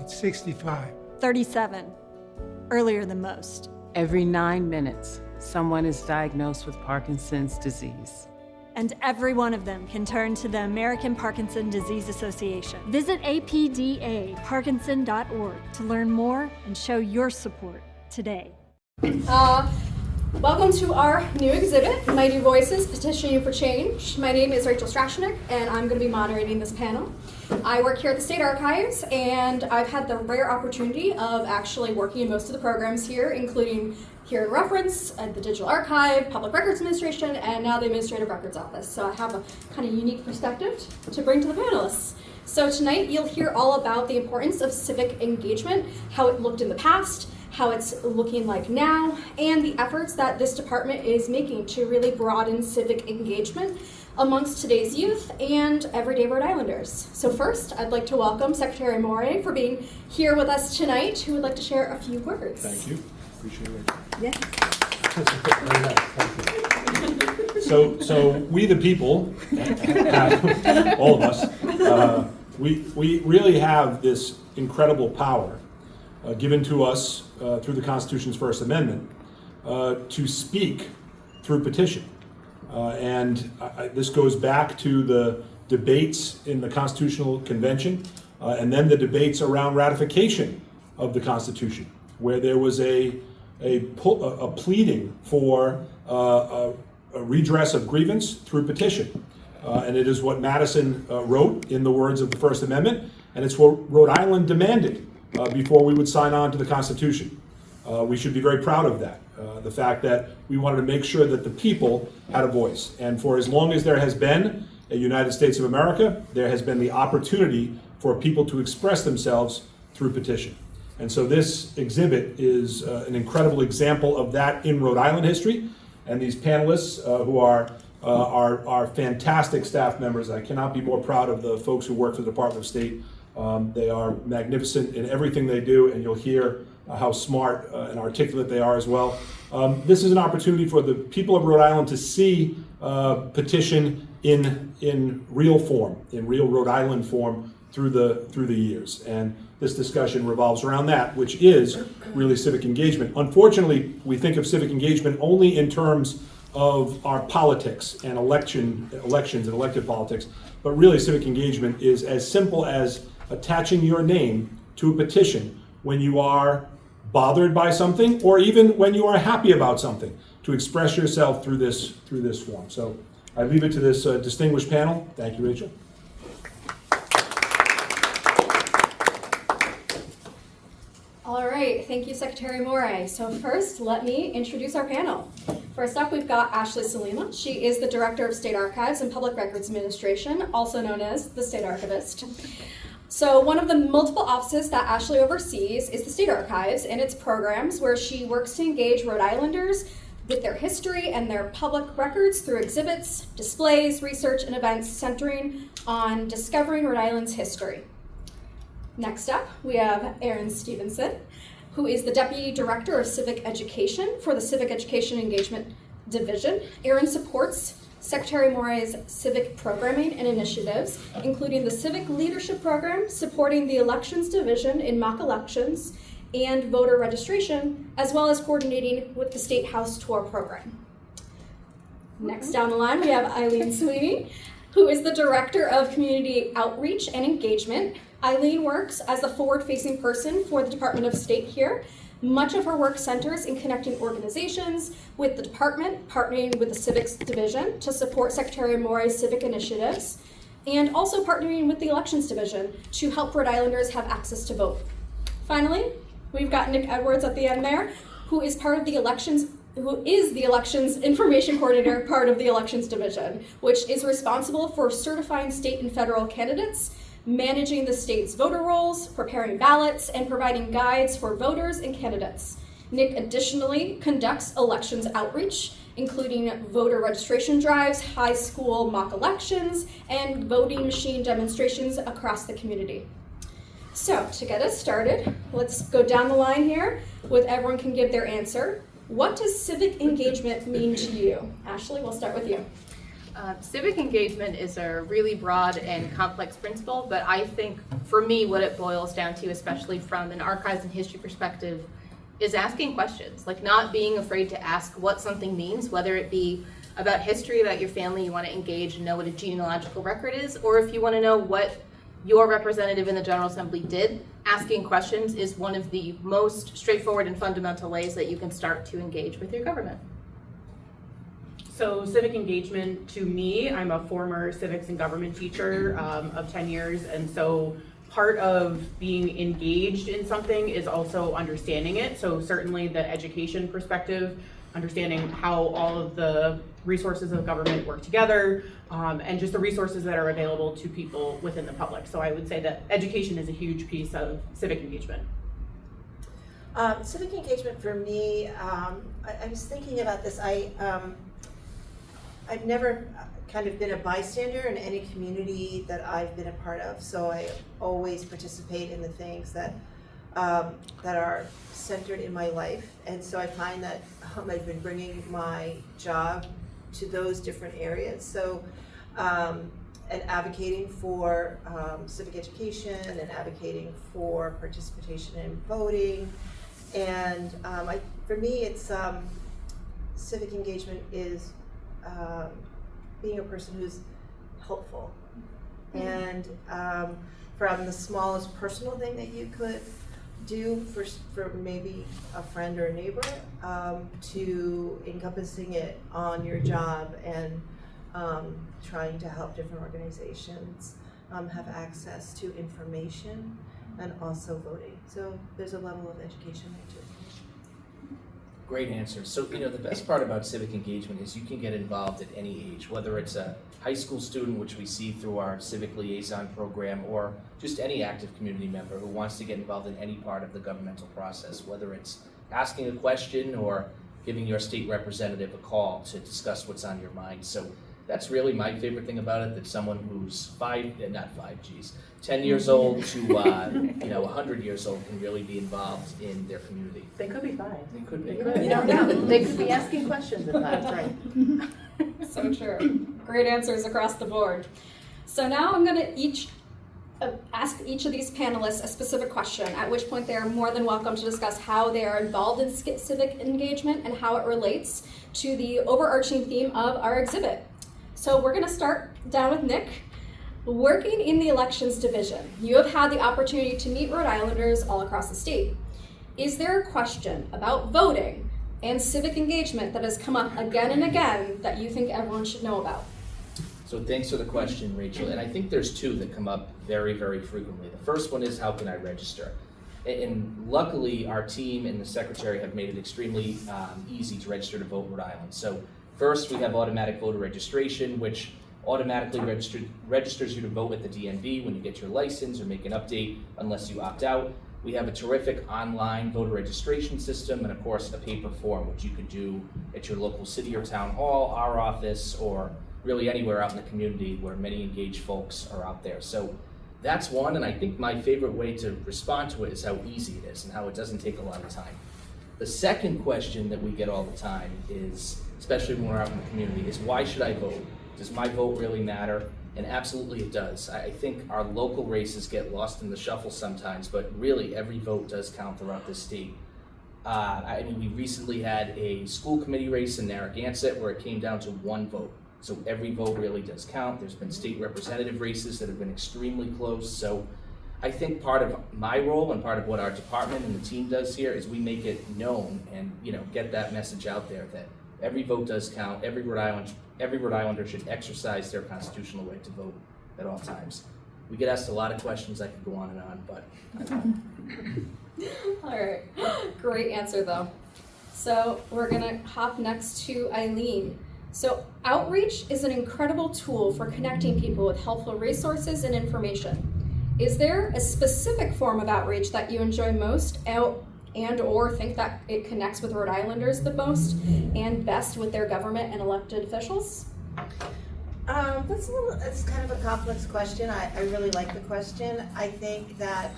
It's 65. 37. Earlier than most. Every 9 minutes, someone is diagnosed with Parkinson's disease. And every one of them can turn to the American Parkinson Disease Association. Visit apdaparkinson.org to learn more and show your support today. Welcome to our new exhibit, Mighty Voices, Petitioning for Change. My name is Rachel Strashnik, and I'm going to be moderating this panel. I work here at the State Archives, and I've had the rare opportunity of actually working in most of the programs here, including here in Reference, at the Digital Archive, Public Records Administration, and now the Administrative Records Office. So I have a kind of unique perspective to bring to the panelists. So tonight you'll hear all about the importance of civic engagement, how it looked in the past, how it's looking like now, and the efforts that this department is making to really broaden civic engagement amongst today's youth and everyday Rhode Islanders. So first, I'd like to welcome Secretary Amore for being here with us tonight, who would like to share a few words. Thank you. Appreciate it. Yes. Very nice. Thank you. So we the people, all of us, we really have this incredible power given to us through the Constitution's First Amendment to speak through petition. This goes back to the debates in the Constitutional Convention and then the debates around ratification of the Constitution, where there was a pleading for a redress of grievance through petition. And it is what Madison wrote in the words of the First Amendment, and it's what Rhode Island demanded before we would sign on to the Constitution. We should be very proud of that, the fact that we wanted to make sure that the people had a voice. And for as long as there has been a United States of America, there has been the opportunity for people to express themselves through petition. And so this exhibit is an incredible example of that in Rhode Island history. And these panelists who are fantastic staff members. I cannot be more proud of the folks who work for the Department of State. They are magnificent in everything they do, and you'll hear how smart and articulate they are as well. This is an opportunity for the people of Rhode Island to see petition in real form, in real Rhode Island form through the years. And this discussion revolves around that, which is really civic engagement. Unfortunately, we think of civic engagement only in terms of our politics and elections and elected politics, but really civic engagement is as simple as attaching your name to a petition when you are bothered by something, or even when you are happy about something, to express yourself through this form. So I leave it to this distinguished panel. Thank you, Rachel. All right, thank you, Secretary Amore. So first, let me introduce our panel. First up, we've got Ashley Selima. She is the Director of State Archives and Public Records Administration, also known as the State Archivist. So one of the multiple offices that Ashley oversees is the State Archives and its programs, where she works to engage Rhode Islanders with their history and their public records through exhibits, displays, research, and events centering on discovering Rhode Island's history. Next up, we have Erin Stevenson, who is the Deputy Director of Civic Education for the Civic Education Engagement Division. Erin supports Secretary Amore's civic programming and initiatives, including the Civic Leadership Program, supporting the Elections Division in mock elections and voter registration, as well as coordinating with the State House Tour Program. Next down the line, we have Eileen Sweeney, who is the Director of Community Outreach and Engagement. Eileen works as the forward-facing person for the Department of State here. Much of her work centers in connecting organizations with the department, partnering with the Civics Division to support Secretary Amore's civic initiatives, and also partnering with the Elections Division to help Rhode Islanders have access to vote. Finally, we've got Nick Edwards at the end there, who is the Elections Information Coordinator, part of the Elections Division, which is responsible for certifying state and federal candidates, managing the state's voter rolls, preparing ballots, and providing guides for voters and candidates. Nick additionally conducts elections outreach, including voter registration drives, high school mock elections, and voting machine demonstrations across the community. So to get us started, let's go down the line here with everyone can give their answer. What does civic engagement mean to you? Ashley, we'll start with you. Civic engagement is a really broad and complex principle, but I think for me what it boils down to, especially from an archives and history perspective, is asking questions, like not being afraid to ask what something means, whether it be about history, about your family, you want to engage and know what a genealogical record is, or if you want to know what your representative in the General Assembly did. Asking questions is one of the most straightforward and fundamental ways that you can start to engage with your government. So civic engagement, to me, I'm a former civics and government teacher of 10 years, and so part of being engaged in something is also understanding it. So certainly the education perspective, understanding how all of the resources of government work together, and just the resources that are available to people within the public. So I would say that education is a huge piece of civic engagement. Civic engagement for me, I was thinking about this. I've never kind of been a bystander in any community that I've been a part of, so I always participate in the things that are centered in my life, and so I find that I've been bringing my job to those different areas. So, and advocating for civic education and advocating for participation in voting, and for me, it's civic engagement is being a person who's helpful, and from the smallest personal thing that you could do for maybe a friend or a neighbor, to encompassing it on your job and trying to help different organizations have access to information and also voting. So there's a level of education there too. Great answer. So, the best part about civic engagement is you can get involved at any age, whether it's a high school student, which we see through our civic liaison program, or just any active community member who wants to get involved in any part of the governmental process, whether it's asking a question or giving your state representative a call to discuss what's on your mind. So that's really my favorite thing about it, that someone who's 10 years old to 100 years old can really be involved in their community. They could be 5. They could be. You don't know. They could be asking questions at that. That's right. So true. Great answers across the board. So now I'm going to ask each of these panelists a specific question, at which point they are more than welcome to discuss how they are involved in civic engagement and how it relates to the overarching theme of our exhibit. So we're going to start down with Nick. Working in the elections division, you have had the opportunity to meet Rhode Islanders all across the state. Is there a question about voting and civic engagement that has come up again and again that you think everyone should know about? So thanks for the question, Rachel. And I think there's two that come up very, very frequently. The first one is, how can I register? And luckily, our team and the secretary have made it extremely easy to register to vote in Rhode Island. So first, we have automatic voter registration, which automatically registers you to vote at the DMV when you get your license or make an update, unless you opt out. We have a terrific online voter registration system, and of course a paper form, which you could do at your local city or town hall, our office, or really anywhere out in the community where many engaged folks are out there. So that's one, and I think my favorite way to respond to it is how easy it is and how it doesn't take a lot of time. The second question that we get all the time is, especially when we're out in the community, is, why should I vote? Does my vote really matter? And absolutely it does. I think our local races get lost in the shuffle sometimes, but really every vote does count throughout the state. We recently had a school committee race in Narragansett where it came down to one vote. So every vote really does count. There's been state representative races that have been extremely close. So I think part of my role and part of what our department and the team does here is we make it known and get that message out there that every vote does count. Every Rhode Islander should exercise their constitutional right to vote at all times. We get asked a lot of questions. I could go on and on, but I won't. All right, great answer though. So we're gonna hop next to Eileen. So outreach is an incredible tool for connecting people with helpful resources and information. Is there a specific form of outreach that you enjoy most and or think that it connects with Rhode Islanders the most and best with their government and elected officials? That's kind of a complex question. I really like the question. I think that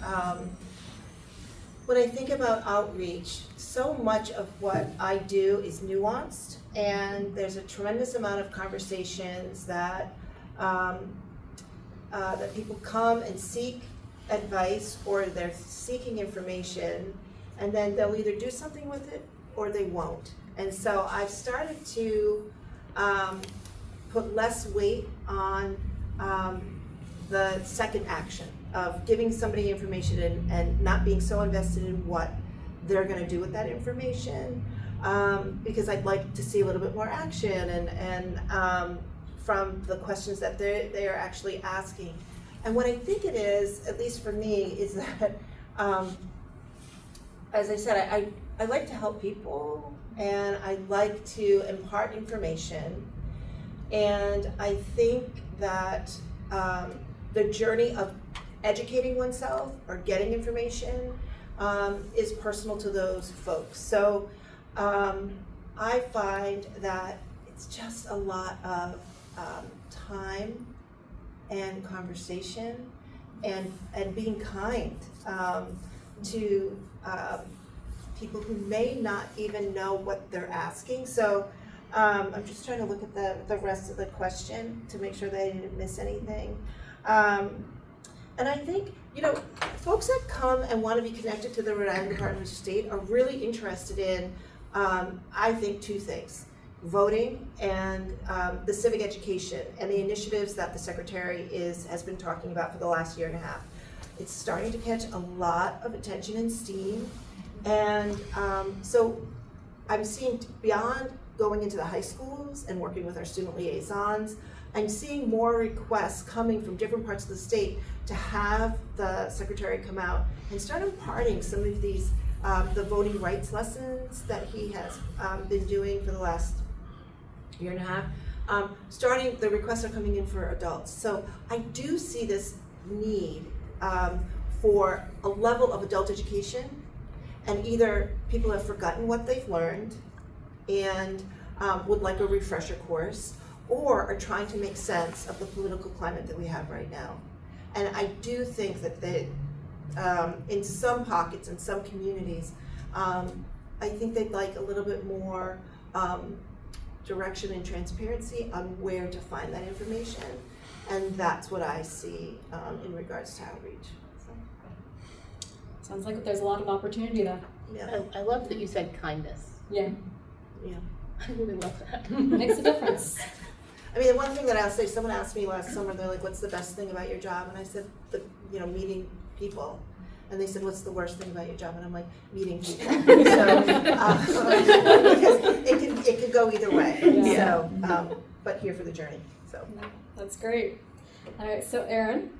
when I think about outreach, so much of what I do is nuanced, and there's a tremendous amount of conversations that that people come and seek advice, or they're seeking information, and then they'll either do something with it or they won't. And so I've started to put less weight on the second action of giving somebody information and not being so invested in what they're going to do with that information, because I'd like to see a little bit more action and from the questions that they are actually asking. And what I think it is, at least for me, is that, as I said, I like to help people, and I like to impart information, and I think that the journey of educating oneself or getting information is personal to those folks. So I find that it's just a lot of time and conversation and being kind to people who may not even know what they're asking. So I'm just trying to look at the rest of the question to make sure that I didn't miss anything. And I think, you know, folks that come and want to be connected to the Rhode Island Department of State are really interested in, I think, two things: voting and the civic education and the initiatives that the Secretary has been talking about for the last year and a half. It's starting to catch a lot of attention and steam, and so I'm seeing beyond going into the high schools and working with our student liaisons, I'm seeing more requests coming from different parts of the state to have the Secretary come out and start imparting some of these, the voting rights lessons that he has been doing for the last year and a half. The requests are coming in for adults. So I do see this need for a level of adult education, and either people have forgotten what they've learned and would like a refresher course, or are trying to make sense of the political climate that we have right now. And I do think that in some pockets, in some communities, I think they'd like a little bit more direction and transparency on where to find that information. And that's what I see in regards to outreach. So. Sounds like there's a lot of opportunity there. Yeah. I love that you said kindness. Yeah. Yeah. I really love that. Makes a difference. I mean, the one thing that I'll say, someone asked me last summer, they're like, what's the best thing about your job? And I said, meeting people. And they said, what's the worst thing about your job? And I'm like, meeting people. So, because it could go either way. Yeah. So, but here for the journey. So That's great. All right, so Erin,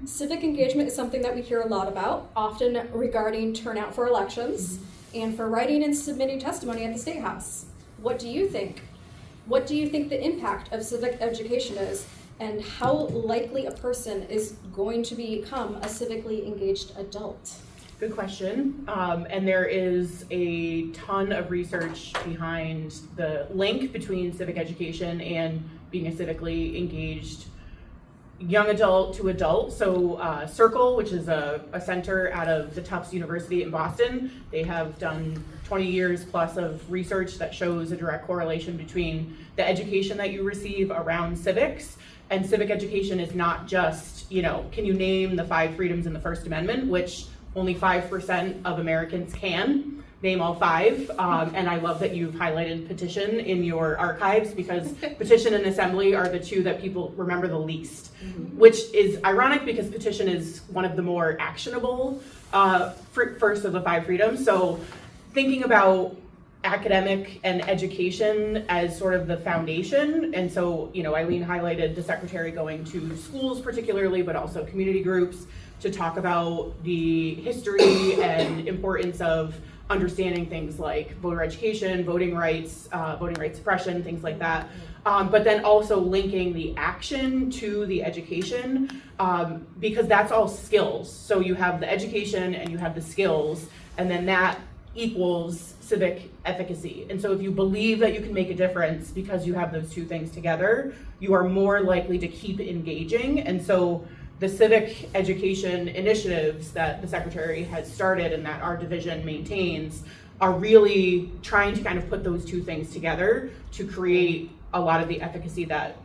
civic engagement is something that we hear a lot about, often regarding turnout for elections and for writing and submitting testimony at the State House. What do you think? What do you think the impact of civic education is, and how likely a person is going to become a civically engaged adult? Good question. And there is a ton of research behind the link between civic education and being a civically engaged young adult to adult. So Circle, which is a center out of the Tufts University in Boston, they have done 20 years plus of research that shows a direct correlation between the education that you receive around civics. And civic education is not just, can you name the 5 freedoms in the First Amendment, which only 5% of Americans can name all 5. And I love that you've highlighted petition in your archives, because petition and assembly are the 2 that people remember the least, which is ironic because petition is one of the more actionable first of the 5 freedoms. So thinking about academic and education as sort of the foundation. And so, Eileen highlighted the Secretary going to schools particularly, but also community groups to talk about the history and importance of understanding things like voter education, voting rights suppression, things like that. But then also linking the action to the education, because that's all skills. So you have the education and you have the skills, and then that equals civic efficacy. And so if you believe that you can make a difference because you have those 2 things together, you are more likely to keep engaging. And so the civic education initiatives that the Secretary has started and that our division maintains are really trying to kind of put those two things together to create a lot of the efficacy that,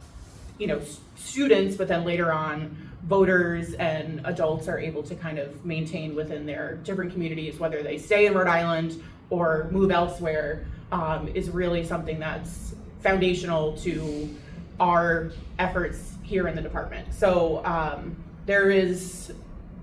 you know, students, but then later on voters and adults are able to kind of maintain within their different communities, whether they stay in Rhode Island or move elsewhere, is really something that's foundational to our efforts here in the department. So there is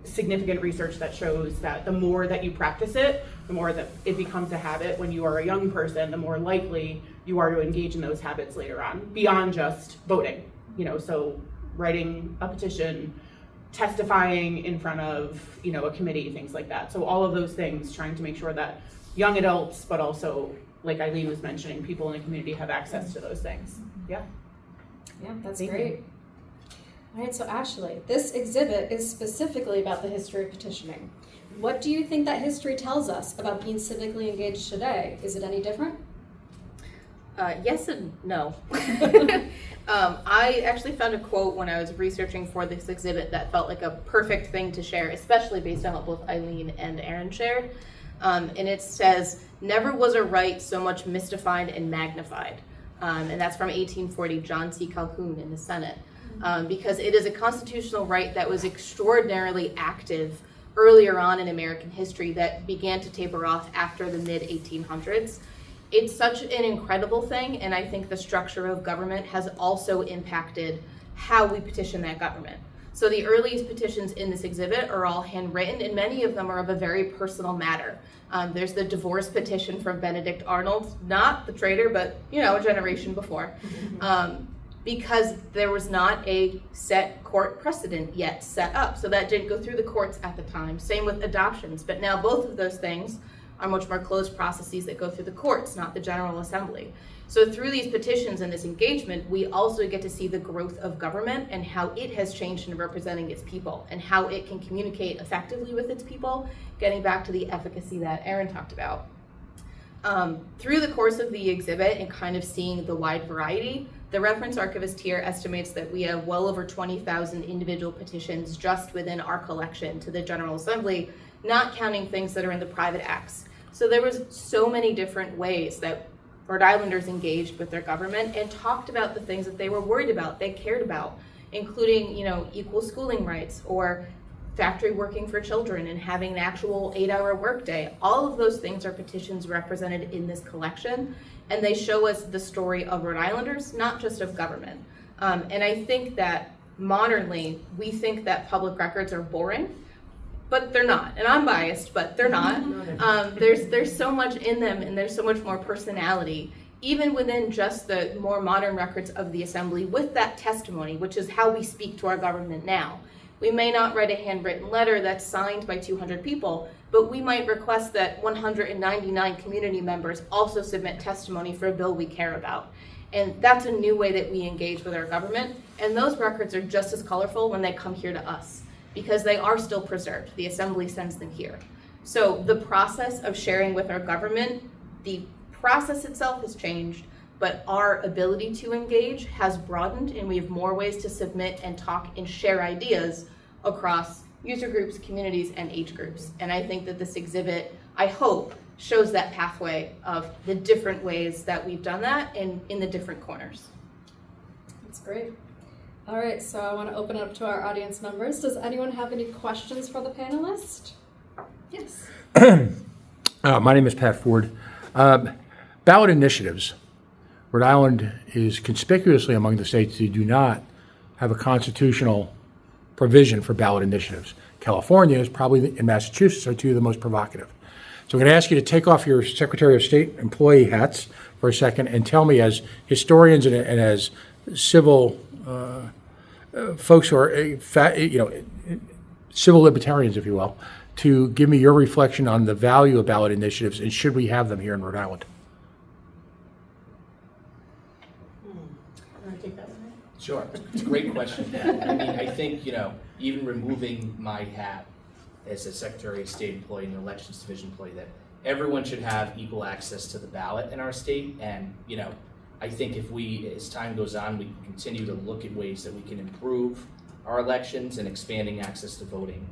significant research that shows that the more that you practice it, the more that it becomes a habit when you are a young person, the more likely you are to engage in those habits later on, beyond just voting. You know, so writing a petition, testifying in front of, you know, a committee, things like that. So all of those things, trying to make sure that young adults, but also, like Eileen was mentioning, people in the community have access to those things. Yeah. Yeah, that's Thank great. you. All right, so Ashley, this exhibit is specifically about the history of petitioning. What do you think that history tells us about being civically engaged today? Is it any different? Yes and no. I actually found a quote when I was researching for this exhibit that felt like a perfect thing to share, especially based on what both Eileen and Erin shared. And it says, "Never was a right so much mystified and magnified." And that's from 1840, John C. Calhoun in the Senate. Because it is a constitutional right that was extraordinarily active earlier on in American history that began to taper off after the mid-1800s. It's such an incredible thing, and I think the structure of government has also impacted how we petition that government. So the earliest petitions in this exhibit are all handwritten, and many of them are of a very personal matter. There's the divorce petition from Benedict Arnold, not the traitor, but, you know, a generation before. Because there was not a set court precedent yet set up. So that didn't go through the courts at the time. Same with adoptions. But now both of those things are much more closed processes that go through the courts, not the General Assembly. So through these petitions and this engagement, we also get to see the growth of government and how it has changed in representing its people and how it can communicate effectively with its people, getting back to the efficacy that Erin talked about. Through the course of the exhibit and kind of seeing the wide variety, the reference archivist here estimates that we have well over 20,000 individual petitions just within our collection to the General Assembly, not counting things that are in the private acts. So there was so many different ways that Rhode Islanders engaged with their government and talked about the things that they were worried about, they cared about, including, you know, equal schooling rights or factory working for children and having an actual 8-hour workday. All of those things are petitions represented in this collection, and they show us the story of Rhode Islanders, not just of government. And I think that modernly, we think that public records are boring, but they're not. And I'm biased, but they're not. There's so much in them, and there's so much more personality, even within just the more modern records of the Assembly with that testimony, which is how we speak to our government now. We may not write a handwritten letter that's signed by 200 people, but we might request that 199 community members also submit testimony for a bill we care about. And that's a new way that we engage with our government. And those records are just as colorful when they come here to us, because they are still preserved. The Assembly sends them here. So the process of sharing with our government, the process itself has changed, but our ability to engage has broadened, and we have more ways to submit and talk and share ideas across user groups, communities, and age groups. And I think that this exhibit, I hope, shows that pathway of the different ways that we've done that and in the different corners. That's great. All right, so I want to open it up to our audience members. Does anyone have any questions for the panelist? Yes. My name is Pat Ford. Ballot initiatives. Rhode Island is conspicuously among the states that do not have a constitutional provision for ballot initiatives. California is probably, and Massachusetts are two of the most provocative. So I'm going to ask you to take off your Secretary of State employee hats for a second and tell me, as historians and as civil folks who are, civil libertarians, if you will, to give me your reflection on the value of ballot initiatives and should we have them here in Rhode Island? Sure, it's a great question. I mean, I think, even removing my hat as a Secretary of State employee and an Elections Division employee, that everyone should have equal access to the ballot in our state. And, I think if we, as time goes on, we can continue to look at ways that we can improve our elections and expanding access to voting.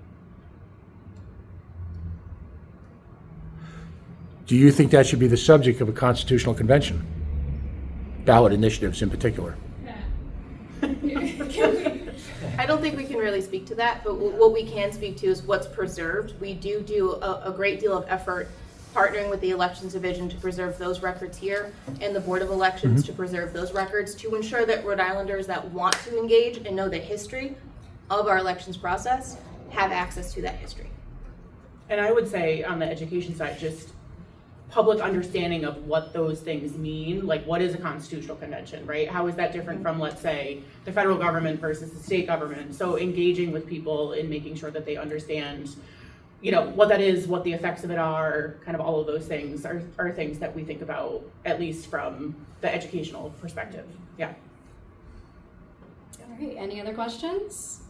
Do you think that should be the subject of a constitutional convention? Ballot initiatives in particular? I don't think we can really speak to that, but what we can speak to is what's preserved. We do a great deal of effort partnering with the Elections Division to preserve those records here and the Board of Elections to preserve those records to ensure that Rhode Islanders that want to engage and know the history of our elections process have access to that history. And I would say on the education side, just public understanding of what those things mean, like what is a constitutional convention, right? How is that different from, let's say, the federal government versus the state government? So engaging with people in making sure that they understand, you know, what that is, what the effects of it are, kind of all of those things are things that we think about, at least from the educational perspective. Yeah. All right, any other questions?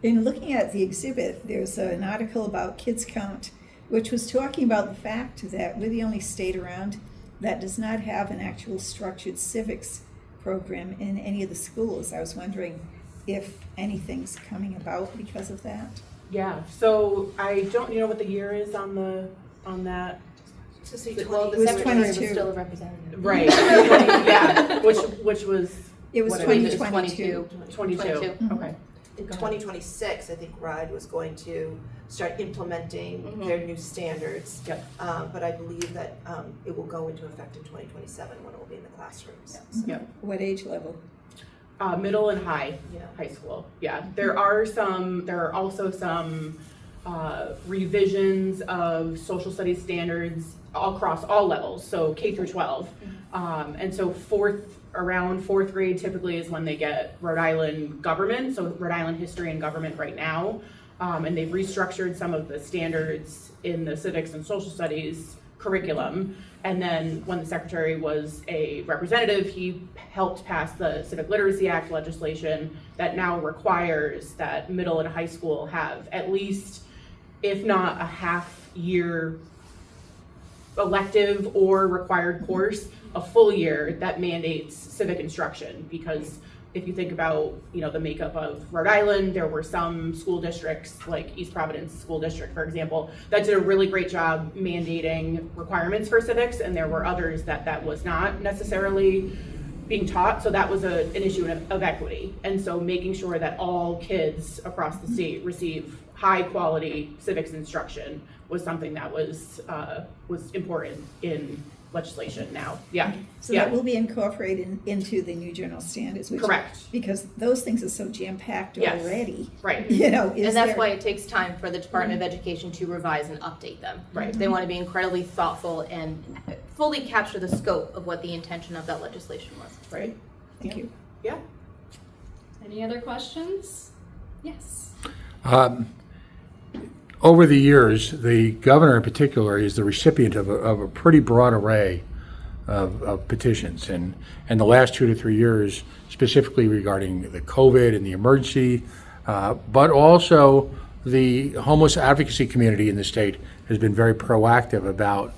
In looking at the exhibit, there's an article about Kids Count, which was talking about the fact that we're the only state around that does not have an actual structured civics program in any of the schools. I was wondering if anything's coming about because of that. Yeah, so I don't, you know what the year is on that? Well, the was secretary was 22. still a representative. Right. Yeah, which was It was what 2022. 22. Okay. In 2026, I think RIDE was going to start implementing their new standards. Yep. But I believe that it will go into effect in 2027 when it will be in the classrooms. Yep. What age level? Middle and high school. Yeah, there are also some revisions of social studies standards across all levels, so K through 12. And so around fourth grade typically is when they get Rhode Island government, so Rhode Island history and government right now. And they've restructured some of the standards in the civics and social studies curriculum. And then when the secretary was a representative, he helped pass the Civic Literacy Act legislation that now requires that middle and high school have at least, if not a half year elective or required course, a full year that mandates civic instruction. Because if you think about, you know, the makeup of Rhode Island, there were some school districts like East Providence School District, for example, that did a really great job mandating requirements for civics, and there were others that was not necessarily being taught. So that was an issue of equity. And so making sure that all kids across the state receive high quality civics instruction was something that was important in legislation now. Yeah. So that will be incorporated into the new general standards, which, correct, because those things are so jam-packed already. Right. You know, And that's why it takes time for the Department of Education to revise and update them. Right. They want to be incredibly thoughtful and fully capture the scope of what the intention of that legislation was. right. Thank you. Yeah. Any other questions? Yes. Over the years, the governor in particular is the recipient of a pretty broad array of petitions. And the last 2 to 3 years, specifically regarding the COVID and the emergency, but also the homeless advocacy community in the state has been very proactive about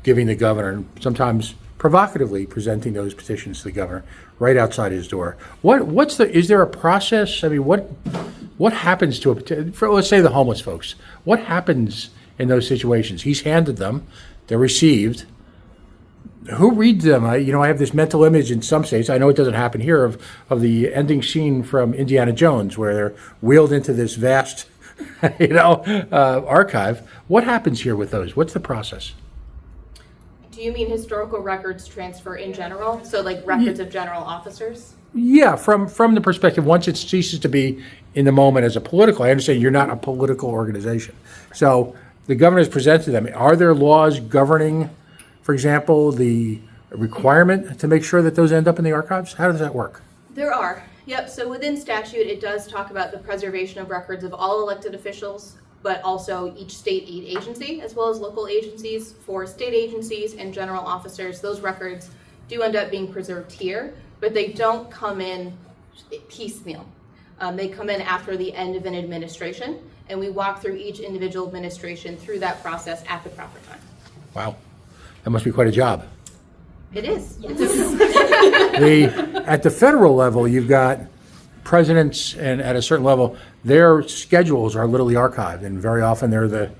giving the governor, and sometimes provocatively presenting those petitions to the governor right outside his door. Is there a process? I mean, what happens to let's say the homeless folks? What happens in those situations? He's handed them, they're received. Who reads them? I have this mental image in some states, I know it doesn't happen here, of the ending scene from Indiana Jones where they're wheeled into this vast, archive. What happens here with those? What's the process? Do you mean historical records transfer in general? So like records of general officers? Yeah, from the perspective, once it ceases to be in the moment as a political, I understand you're not a political organization. So the governor has presented them. Are there laws governing, for example, the requirement to make sure that those end up in the archives? How does that work? There are. Yep. So within statute, it does talk about the preservation of records of all elected officials, but also each state aid agency, as well as local agencies. For state agencies and general officers, those records do end up being preserved here, but they don't come in piecemeal. They come in after the end of an administration, and we walk through each individual administration through that process at the proper time. Wow, that must be quite a job. It is. At the federal level, you've got presidents and at a certain level, their schedules are literally archived, and very often they're the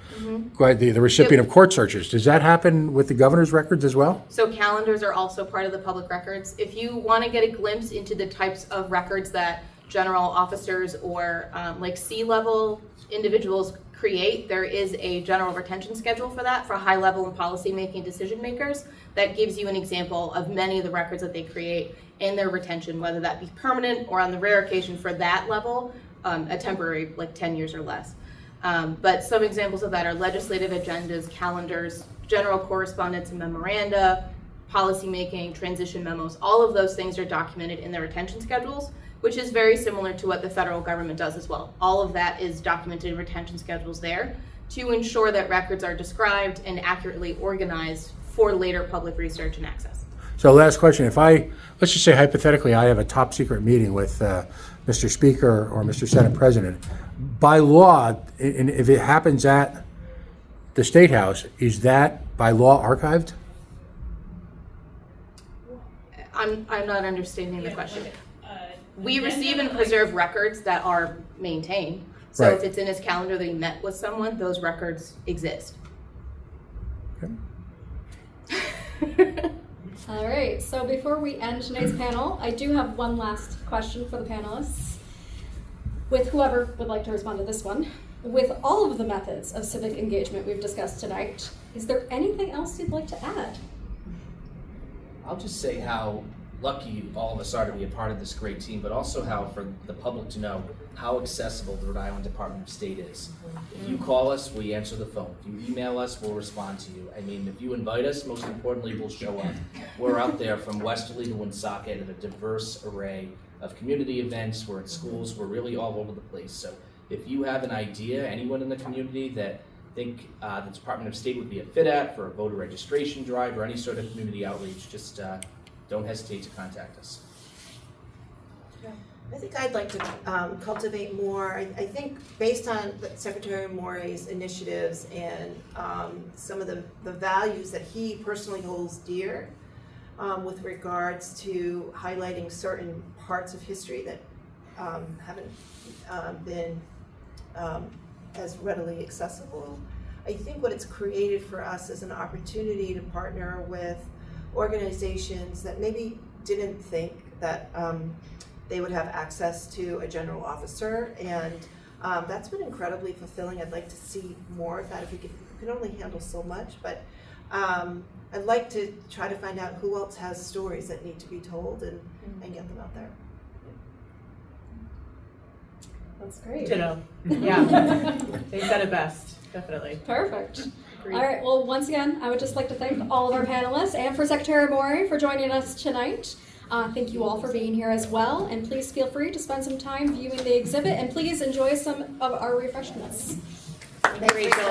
recipient of court searches. Does that happen with the governor's records as well? So calendars are also part of the public records. If you want to get a glimpse into the types of records that general officers or like C-level individuals create, there is a general retention schedule for that, for high-level and policy-making decision makers, that gives you an example of many of the records that they create and their retention, whether that be permanent or, on the rare occasion for that level, a temporary, like 10 years or less. But some examples of that are legislative agendas, calendars, general correspondence and memoranda, policy-making, transition memos. All of those things are documented in their retention schedules, which is very similar to what the federal government does as well. All of that is documented in retention schedules there to ensure that records are described and accurately organized for later public research and access. So last question, let's just say hypothetically, I have a top secret meeting with Mr. Speaker or Mr. Senate President. By law, and if it happens at the State House, is that by law archived? I'm not understanding the question. We receive and preserve records that are maintained. So Right. if it's in his calendar that he met with someone, those records exist. Okay. All right, so before we end today's panel, I do have one last question for the panelists. With whoever would like to respond to this one, with all of the methods of civic engagement we've discussed tonight, is there anything else you'd like to add? I'll just say how lucky all of us are to be a part of this great team, but also how for the public to know how accessible the Rhode Island Department of State is. If you call us, we answer the phone. If you email us, we'll respond to you. I mean, if you invite us, most importantly, we'll show up. We're out there from Westerly to Woonsocket at a diverse array of community events. We're at schools. We're really all over the place. So if you have an idea, anyone in the community that think the Department of State would be a fit at for a voter registration drive or any sort of community outreach, just don't hesitate to contact us. I think I'd like to cultivate more. I think based on Secretary Amore's initiatives and some of the values that he personally holds dear with regards to highlighting certain parts of history that haven't been as readily accessible. I think what it's created for us is an opportunity to partner with organizations that maybe didn't think that they would have access to a general officer, and that's been incredibly fulfilling. I'd like to see more of that. If we can only handle so much, but I'd like to try to find out who else has stories that need to be told and get them out there. That's great. Ditto. Yeah, they said it best, definitely. Perfect. Agreed. All right, well, once again, I would just like to thank all of our panelists and for Secretary Amore for joining us tonight. Thank you all for being here as well, and please feel free to spend some time viewing the exhibit, and please enjoy some of our refreshments. Thanks, Rachel.